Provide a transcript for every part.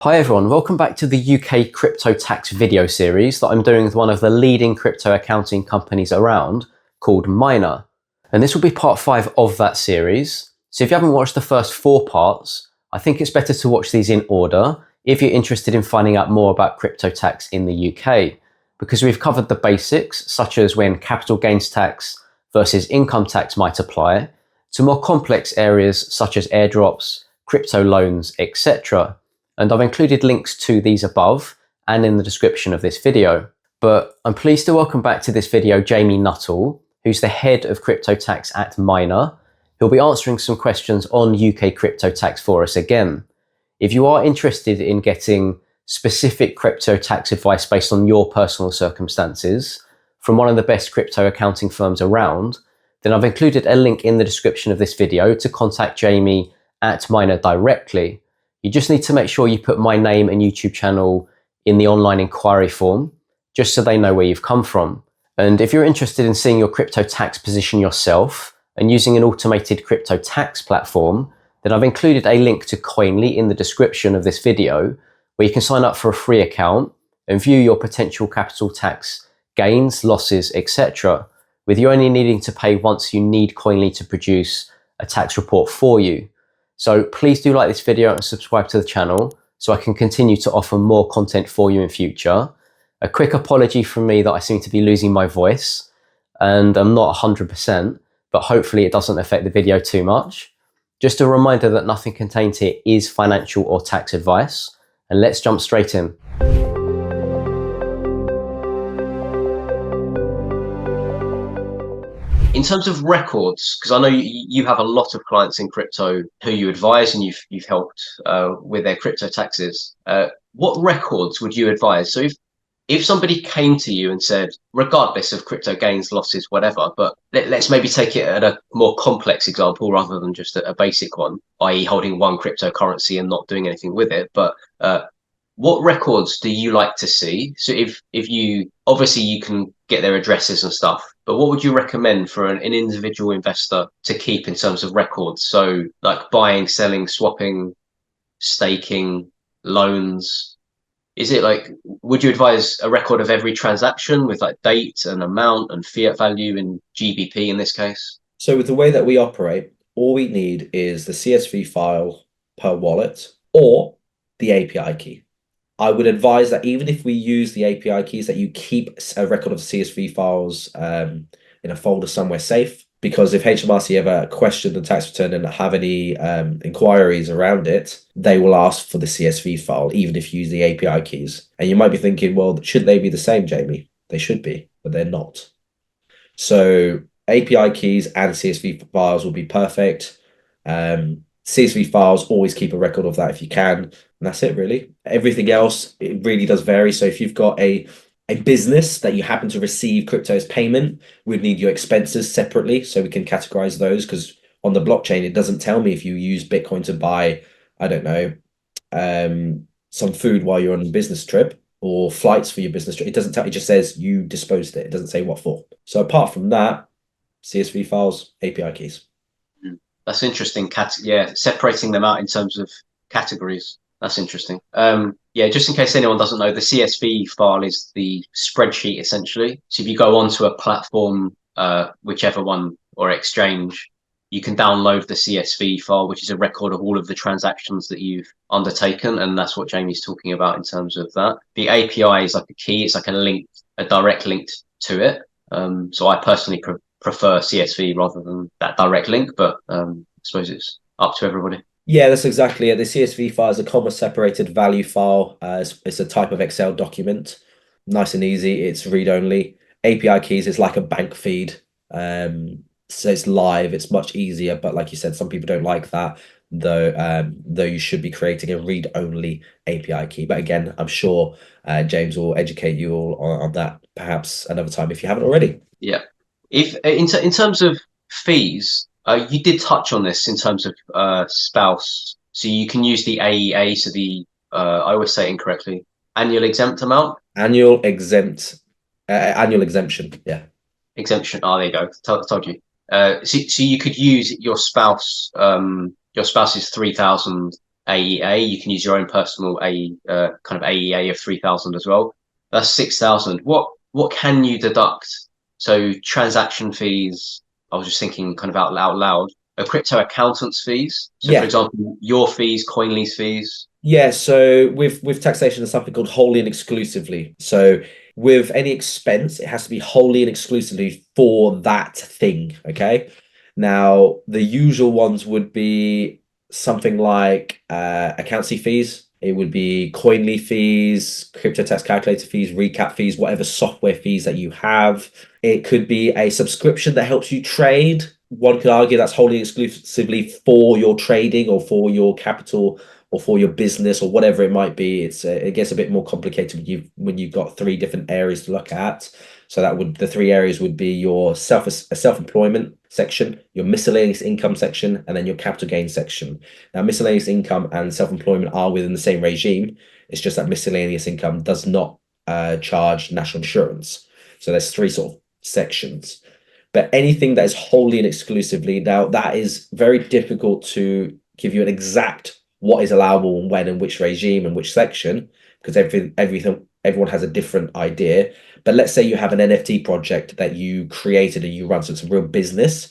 Hi everyone, welcome back to the UK crypto tax video series that I'm doing with one of the leading crypto accounting companies around called Miner. And this will be part 5 of that series. So if you haven't watched the first 4 parts, I think it's better to watch these in order if you're interested in finding out more about crypto tax in the UK, because we've covered the basics, such as when capital gains tax versus income tax might apply, to more complex areas such as airdrops, crypto loans, etc. And I've included links to these above and in the description of this video. But I'm pleased to welcome back to this video Jamie Nuttall, who's the head of crypto tax at Miner. He'll be answering some questions on UK crypto tax for us again. If you are interested in getting specific crypto tax advice based on your personal circumstances from one of the best crypto accounting firms around, then I've included a link in the description of this video to contact Jamie at Miner directly. You just need to make sure you put my name and YouTube channel in the online inquiry form, just so they know where you've come from. And if you're interested in seeing your crypto tax position yourself and using an automated crypto tax platform, then I've included a link to Koinly in the description of this video, where you can sign up for a free account and view your potential capital tax gains, losses, etc., with you only needing to pay once you need Koinly to produce a tax report for you. So please do like this video and subscribe to the channel so I can continue to offer more content for you in future. A quick apology from me that I seem to be losing my voice and I'm not 100%, but hopefully it doesn't affect the video too much. Just a reminder that nothing contained here is financial or tax advice, and let's jump straight in. In terms of records, because I know you have a lot of clients in crypto who you advise and you've helped with their crypto taxes. What records would you advise? So if somebody came to you and said, regardless of crypto gains, losses, whatever, but let's maybe take it at a more complex example rather than just a basic one, i.e. holding one cryptocurrency and not doing anything with it. But what records do you like to see? So if you, obviously you can get their addresses and stuff, but what would you recommend for an individual investor to keep in terms of records? So like buying, selling, swapping, staking, loans. Is it like, would you advise a record of every transaction with like date and amount and fiat value in GBP in this case? So with the way that we operate, all we need is the CSV file per wallet or the API key. I would advise that even if we use the API keys, that you keep a record of CSV files in a folder somewhere safe, because if HMRC ever question the tax return and have any inquiries around it, they will ask for the CSV file, even if you use the API keys. And you might be thinking, well, should they be the same, Jamie? They should be, but they're not. So API keys and CSV files will be perfect. CSV files, always keep a record of that if you can. And that's it, really. Everything else, it really does vary. So if you've got a business that you happen to receive crypto as payment, we'd need your expenses separately so we can categorize those, because on the blockchain, it doesn't tell me if you use Bitcoin to buy, I don't know, some food while you're on a business trip or flights for your business trip. It doesn't tell, it just says you disposed it. It doesn't say what for. So apart from that, CSV files, API keys. That's interesting. Yeah, separating them out in terms of categories. That's interesting. Yeah, just in case anyone doesn't know, the CSV file is the spreadsheet essentially. So if you go onto a platform, whichever one, or exchange, you can download the CSV file, which is a record of all of the transactions that you've undertaken. And that's what Jamie's talking about in terms of that. The API is like a key. It's like a link, a direct link to it. So I personally prefer CSV rather than that direct link, but I suppose it's up to everybody. Yeah, that's exactly it. The CSV file is a comma separated value file. It's a type of Excel document. Nice and easy. It's read only. API keys is like a bank feed. So it's live. It's much easier. But like you said, some people don't like that, though you should be creating a read only API key. But again, I'm sure James will educate you all on that perhaps another time if you haven't already. Yeah. If in terms of fees, you did touch on this in terms of spouse. So you can use the AEA, so the I always say it incorrectly, annual exempt amount. Annual exemption. Yeah. Exemption. Oh, there you go. Told you. So you could use your spouse. Your spouse's 3,000 AEA. You can use your own personal kind of AEA of 3,000 as well. That's 6,000. What can you deduct? So transaction fees. I was just thinking kind of out loud. A crypto accountant's fees. So for Yeah. example, your fees, Koinly's fees. Yeah, so with taxation, there's something called wholly and exclusively. So with any expense, it has to be wholly and exclusively for that thing. Okay. Now, the usual ones would be something like accountancy fees. It would be Coinly fees, crypto tax calculator fees, recap fees, whatever software fees that you have. It could be a subscription that helps you trade. One could argue that's wholly exclusively for your trading or for your capital or for your business or whatever it might be. It gets a bit more complicated when you've got three different areas to look at. So the three areas would be your self-employment section, your miscellaneous income section, and then your capital gain section. Now, miscellaneous income and self-employment are within the same regime. It's just that miscellaneous income does not charge national insurance. So there's three sort of sections. But anything that is wholly and exclusively, now that is very difficult to give you an exact what is allowable and when and which regime and which section, because everyone has a different idea. But let's say you have an NFT project that you created and you run, so it's a real business.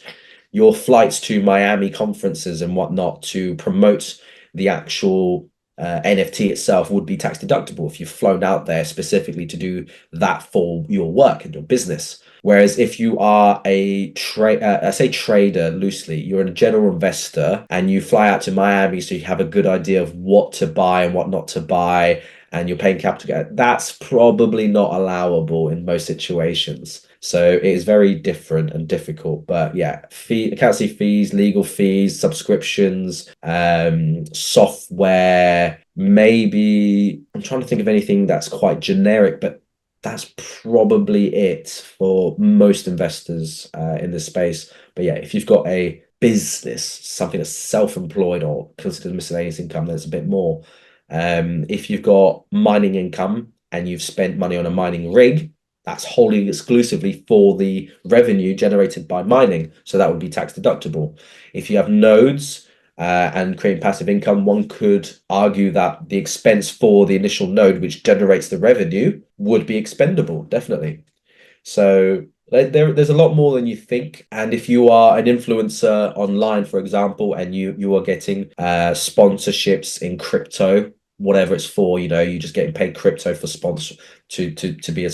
Your flights to Miami conferences and whatnot to promote the actual NFT itself would be tax deductible if you've flown out there specifically to do that for your work and your business. Whereas if you are I say trader loosely, you're a general investor and you fly out to Miami so you have a good idea of what to buy and what not to buy, and you're paying capital, that's probably not allowable in most situations. So it is very different and difficult. But yeah, accountancy fees, legal fees, subscriptions, software, maybe I'm trying to think of anything that's quite generic, but that's probably it for most investors in this space. But yeah, if you've got a business, something that's self-employed or considered miscellaneous income, there's a bit more. If you've got mining income and you've spent money on a mining rig, that's wholly exclusively for the revenue generated by mining. So that would be tax deductible. If you have nodes and creating passive income, one could argue that the expense for the initial node, which generates the revenue, would be expendable, definitely. So there's a lot more than you think. And if you are an influencer online, for example, and you are getting sponsorships in crypto, whatever it's for, you're just getting paid crypto for sponsor to be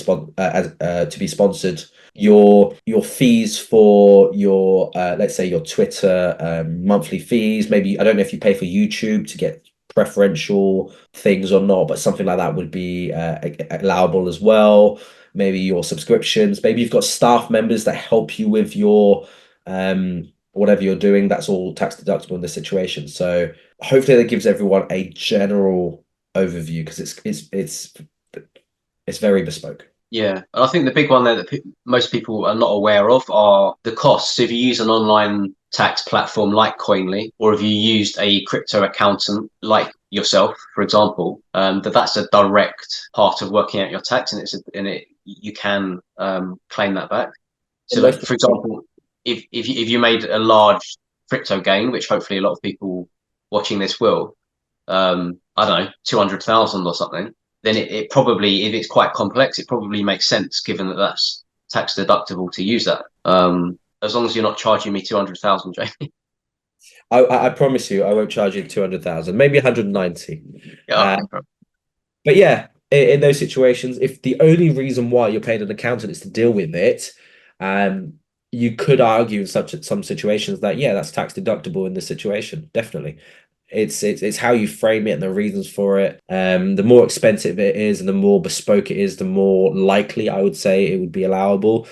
sponsored. Your fees for your let's say your Twitter monthly fees, maybe I don't know if you pay for YouTube to get preferential things or not, but something like that would be allowable as well. Maybe your subscriptions, maybe you've got staff members that help you with your whatever you're doing, that's all tax deductible in this situation. So hopefully that gives everyone a general overview, because it's very bespoke. Yeah, and I think the big one there that most people are not aware of are the costs. So if you use an online tax platform like Koinly, or if you used a crypto accountant like yourself, for example, that's a direct part of working out your tax, and you can claim that back. So, like for example, if you made a large crypto gain, which hopefully a lot of people watching this will, I don't know, 200,000 or something, then it probably, if it's quite complex, it probably makes sense given that that's tax deductible to use that. As long as you're not charging me 200,000, Jamie. I promise you, I won't charge you 200,000, maybe 190. Yeah, okay. But yeah, in those situations, if the only reason why you're paying an accountant is to deal with it, you could argue in some situations that yeah, that's tax deductible in this situation, definitely. It's how you frame it and the reasons for it. The more expensive it is and the more bespoke it is, the more likely I would say it would be allowable.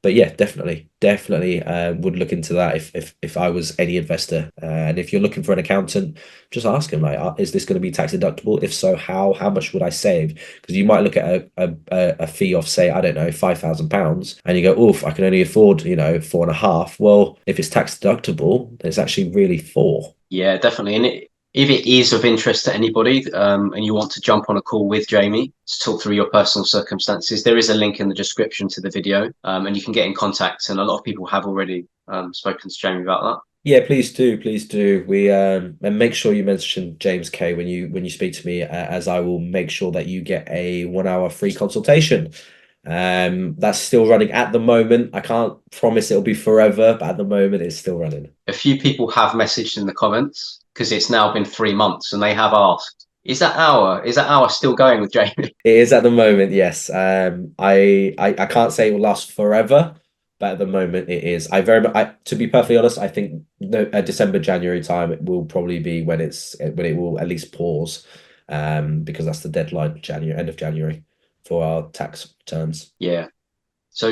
But yeah, definitely would look into that if I was any investor. And if you're looking for an accountant, just ask him like, is this going to be tax deductible? If so, how much would I save? Because you might look at a fee of, say, I don't know, £5,000, and you go, oof, I can only afford 4.5. Well, if it's tax deductible, it's actually really 4. Yeah, definitely. And if it is of interest to anybody, and you want to jump on a call with Jamie to talk through your personal circumstances, there is a link in the description to the video, and you can get in contact. And a lot of people have already spoken to Jamie about that. Yeah, please do, please do. We and make sure you mention James K when you speak to me, as I will make sure that you get a 1 hour free consultation. That's still running at the moment. I can't promise it'll be forever, but at the moment it's still running. A few people have messaged in the comments because it's now been 3 months, and they have asked, "Is that hour still going with Jamie?" It is at the moment, yes. I can't say it will last forever, but at the moment it is. To be perfectly honest, I think no, December, January time it will probably be when it will at least pause, because that's the deadline, January, end of January, for our tax returns. Yeah. So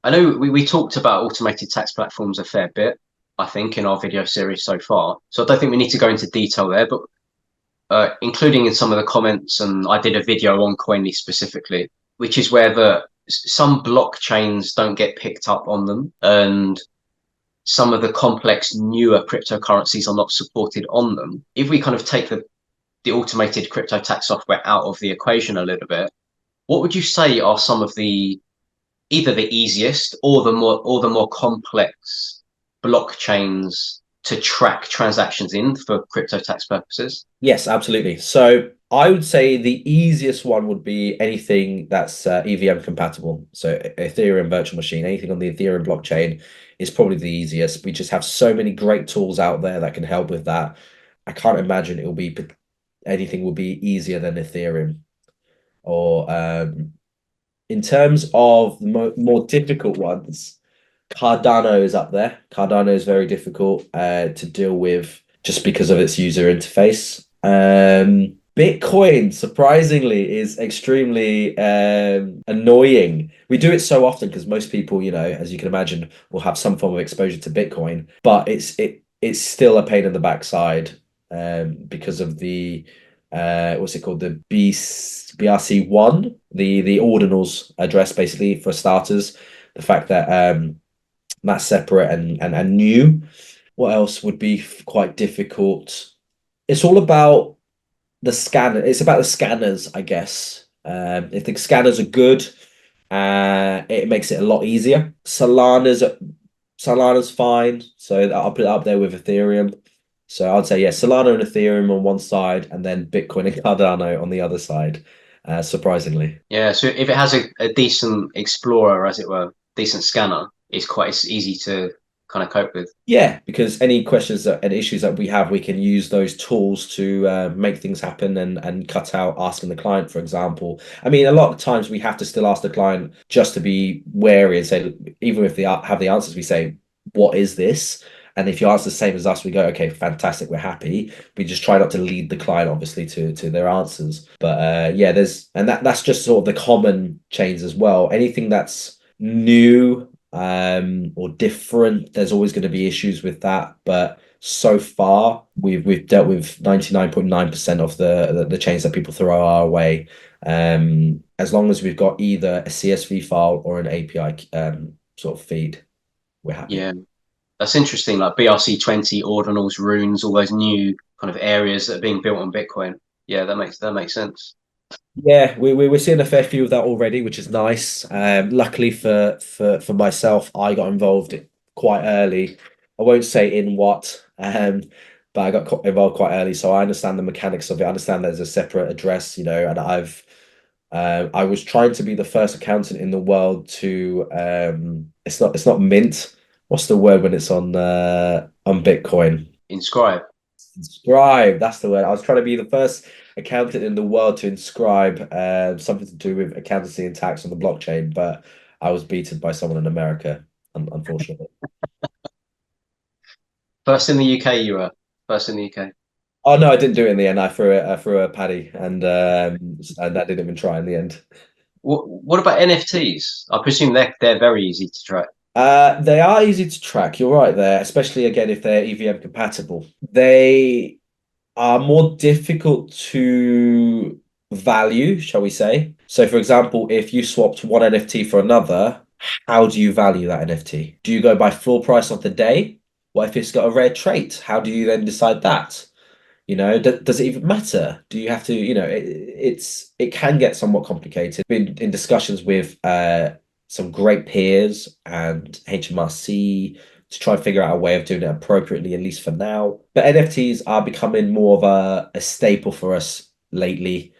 I know we talked about automated tax platforms a fair bit, I think, in our video series so far. So I don't think we need to go into detail there, but including in some of the comments, and I did a video on Koinly specifically, which is where some blockchains don't get picked up on them, and some of the complex newer cryptocurrencies are not supported on them. If we kind of take the automated crypto tax software out of the equation a little bit, what would you say are some of the either the easiest or the more complex blockchains to track transactions in for crypto tax purposes? Yes, absolutely. So I would say the easiest one would be anything that's EVM compatible. So Ethereum virtual machine, anything on the Ethereum blockchain is probably the easiest. We just have so many great tools out there that can help with that. I can't imagine anything will be easier than Ethereum. Or in terms of the more difficult ones, Cardano is up there. Cardano is very difficult to deal with just because of its user interface. Bitcoin, surprisingly, is extremely annoying. We do it so often because most people, as you can imagine, will have some form of exposure to Bitcoin, but it's still a pain in the backside, because of the what's it called, the BRC1, the ordinals address, basically, for starters. The fact that that's separate and new. What else would be quite difficult? It's all about the scanner. It's about the scanners, I guess. If the scanners are good, it makes it a lot easier. Solana's fine, so I'll put it up there with Ethereum. So I'd say, yeah, Solana and Ethereum on one side, and then Bitcoin and Cardano on the other side. Surprisingly. Yeah, so if it has a decent explorer, as it were, decent scanner, it's easy to kind of cope with. Yeah, because any questions and issues that we have, we can use those tools to make things happen and cut out asking the client, for example. I mean, a lot of times we have to still ask the client just to be wary and say, even if they have the answers, we say, "What is this?" And if you answer the same as us, we go, "Okay, fantastic, we're happy." We just try not to lead the client, obviously, to their answers. But yeah, that's just sort of the common chains as well. Anything that's new or different, there's always going to be issues with that, but so far we've dealt with 99.9% of the chains that people throw our way, as long as we've got either a CSV file or an API sort of feed, we're happy. Yeah, that's interesting. Like BRC20, ordinals, runes, all those new kind of areas that are being built on Bitcoin. Yeah, that makes sense. Yeah, we're seeing a fair few of that already, which is nice. Luckily for myself, I got involved quite early. I won't say in what, but I got involved quite early, so I understand the mechanics of it. I understand there's a separate address, and I was trying to be the first accountant in the world to it's not mint. What's the word when it's on Bitcoin? Inscribe. Inscribe, that's the word. I was trying to be the first accountant in the world to inscribe something to do with accountancy and tax on the blockchain, but I was beaten by someone in America, unfortunately. First in the UK, you were. First in the UK. Oh no, I didn't do it in the end. I threw a paddy, and I didn't even try in the end. What about NFTs? I presume they're very easy to track. They are easy to track. You're right there, especially again if they're EVM compatible. They are more difficult to value, shall we say. So, for example, if you swapped one NFT for another, how do you value that NFT? Do you go by floor price of the day? What if it's got a rare trait? How do you then decide that? Does it even matter? Do you have to, it can get somewhat complicated. Been in discussions with some great peers and HMRC, to try and figure out a way of doing it appropriately, at least for now. But NFTs are becoming more of a staple for us lately,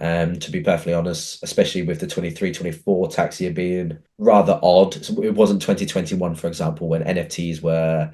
to be perfectly honest, especially with the 23-24 tax year being rather odd. So it wasn't 2021, for example, when NFTs were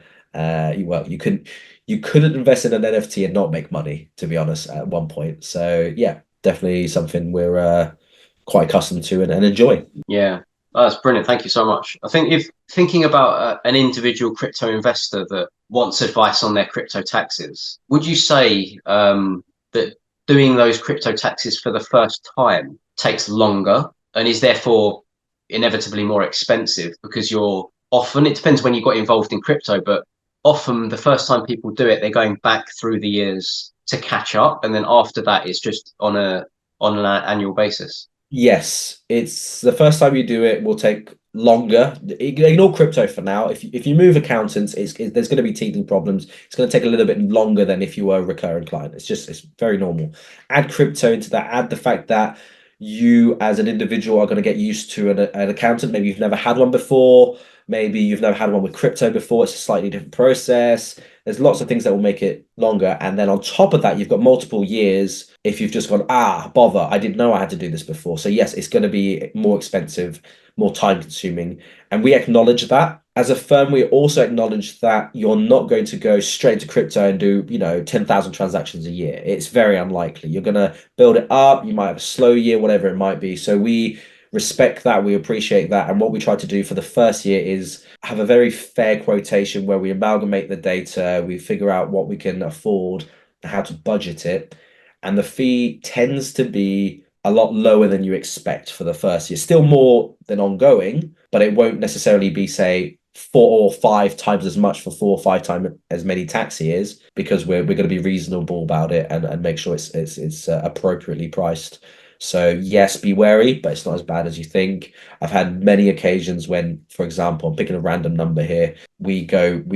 you couldn't invest in an NFT and not make money, to be honest, at one point. So yeah, definitely something we're quite accustomed to and enjoy. Yeah, that's brilliant. Thank you so much. I think if thinking about an individual crypto investor that wants advice on their crypto taxes, would you say that doing those crypto taxes for the first time takes longer and is therefore inevitably more expensive because you're often, it depends when you got involved in crypto, but often the first time people do it, they're going back through the years to catch up. And then after that, it's just on an annual basis. Yes, it's the first time you do it will take longer. Ignore crypto for now. If you move accountants, there's going to be teething problems. It's going to take a little bit longer than if you were a recurring client. It's very normal. Add crypto into that. Add the fact that you as an individual are going to get used to an accountant. Maybe you've never had one before. Maybe you've never had one with crypto before. It's a slightly different process. There's lots of things that will make it longer. And then on top of that, you've got multiple years. If you've just gone, bother, I didn't know I had to do this before. So yes, it's going to be more expensive, more time consuming. And we acknowledge that. As a firm, we also acknowledge that you're not going to go straight to crypto and do, 10,000 transactions a year. It's very unlikely. You're going to build it up. You might have a slow year, whatever it might be. So we respect that. We appreciate that. And what we try to do for the first year is have a very fair quotation where we amalgamate the data, we figure out what we can afford and how to budget it. And the fee tends to be a lot lower than you expect for the first year. Still more than ongoing, but it won't necessarily be, say, 4 or 5 times as much for 4 or 5 times as many tax years, because we're going to be reasonable about it and make sure it's appropriately priced. So yes, be wary, but it's not as bad as you think. I've had many occasions when, for example, I'm picking a random number here. We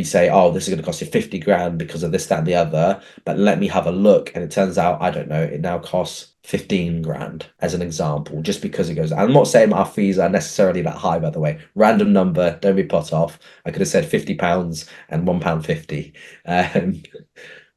say, oh, this is going to cost you 50 grand because of this, that, and the other. But let me have a look. And it turns out, I don't know, it now costs 15 grand as an example, just because it goes. I'm not saying our fees are necessarily that high, by the way. Random number, don't be put off. I could have said £50 and £1.50.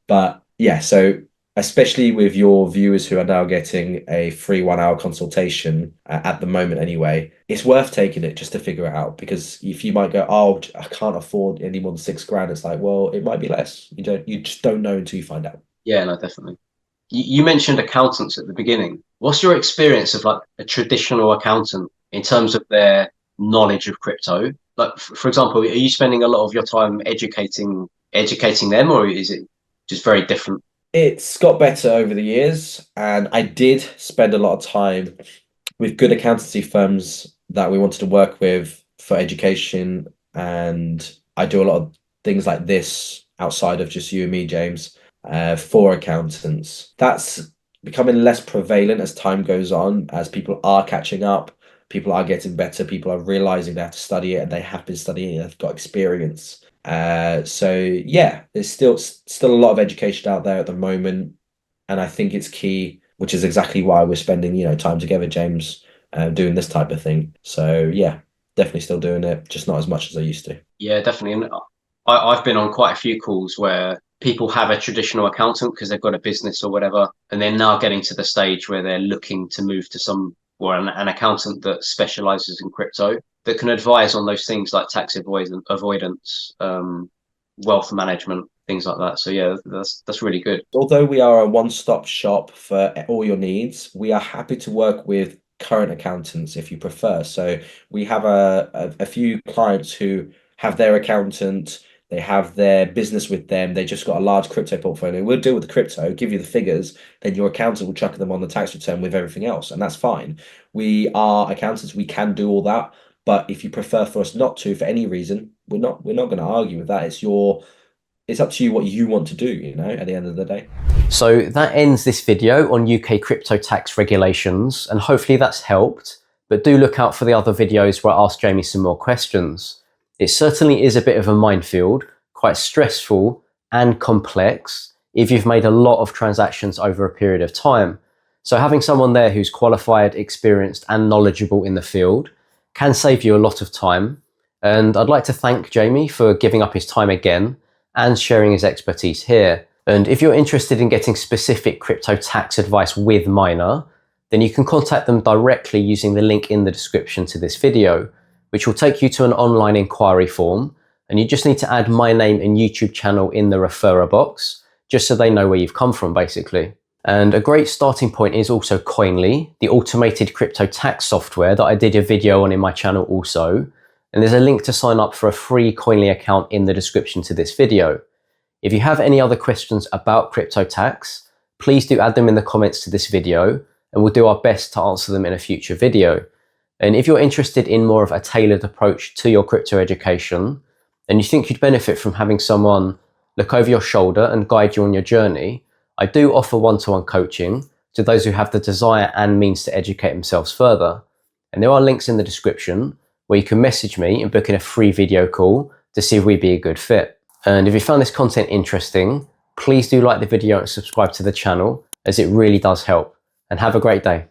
But yeah, so especially with your viewers who are now getting a free 1 hour consultation at the moment anyway, it's worth taking it just to figure it out. Because if you might go, oh, I can't afford any more than 6 grand, it's like, well, it might be less. You just don't know until you find out. Yeah, no, definitely. You mentioned accountants at the beginning. What's your experience of like a traditional accountant in terms of their knowledge of crypto? Like, for example, are you spending a lot of your time educating them, or is it just very different? It's got better over the years, and I did spend a lot of time with good accountancy firms that we wanted to work with for education, and I do a lot of things like this outside of just you and me, James, for accountants. That's becoming less prevalent as time goes on, as people are catching up, people are getting better, people are realizing they have to study it, and they have been studying it, they've got experience. So yeah, there's still a lot of education out there at the moment, and I think it's key, which is exactly why we're spending time together, James, doing this type of thing. So yeah, definitely still doing it, just not as much as I used to. Yeah, definitely. And I've been on quite a few calls where people have a traditional accountant because they've got a business or whatever, and they're now getting to the stage where they're looking to move to an accountant that specializes in crypto that can advise on those things like tax avoidance, wealth management, things like that. So yeah, that's really good. Although we are a one-stop shop for all your needs, we are happy to work with current accountants if you prefer. So we have a few clients who have their accountant, they have their business with them, they just got a large crypto portfolio. We'll deal with the crypto, give you the figures, then your accountant will chuck them on the tax return with everything else, and that's fine. We are accountants, we can do all that, but if you prefer for us not to for any reason, we're not going to argue with that. It's up to you what you want to do, at the end of the day. So that ends this video on UK crypto tax regulations, and hopefully that's helped. But do look out for the other videos where I ask Jamie some more questions. It certainly is a bit of a minefield, quite stressful and complex if you've made a lot of transactions over a period of time. So having someone there who's qualified, experienced and knowledgeable in the field can save you a lot of time. And I'd like to thank Jamie for giving up his time again and sharing his expertise here. And if you're interested in getting specific crypto tax advice with Miner, then you can contact them directly using the link in the description to this video, which will take you to an online inquiry form. And you just need to add my name and YouTube channel in the referrer box, just so they know where you've come from, basically. And a great starting point is also Koinly, the automated crypto tax software that I did a video on in my channel also. And there's a link to sign up for a free Koinly account in the description to this video. If you have any other questions about crypto tax, please do add them in the comments to this video, and we'll do our best to answer them in a future video. And if you're interested in more of a tailored approach to your crypto education, and you think you'd benefit from having someone look over your shoulder and guide you on your journey, I do offer one-to-one coaching to those who have the desire and means to educate themselves further. And there are links in the description where you can message me and book in a free video call to see if we'd be a good fit. And if you found this content interesting, please do like the video and subscribe to the channel, as it really does help. And have a great day.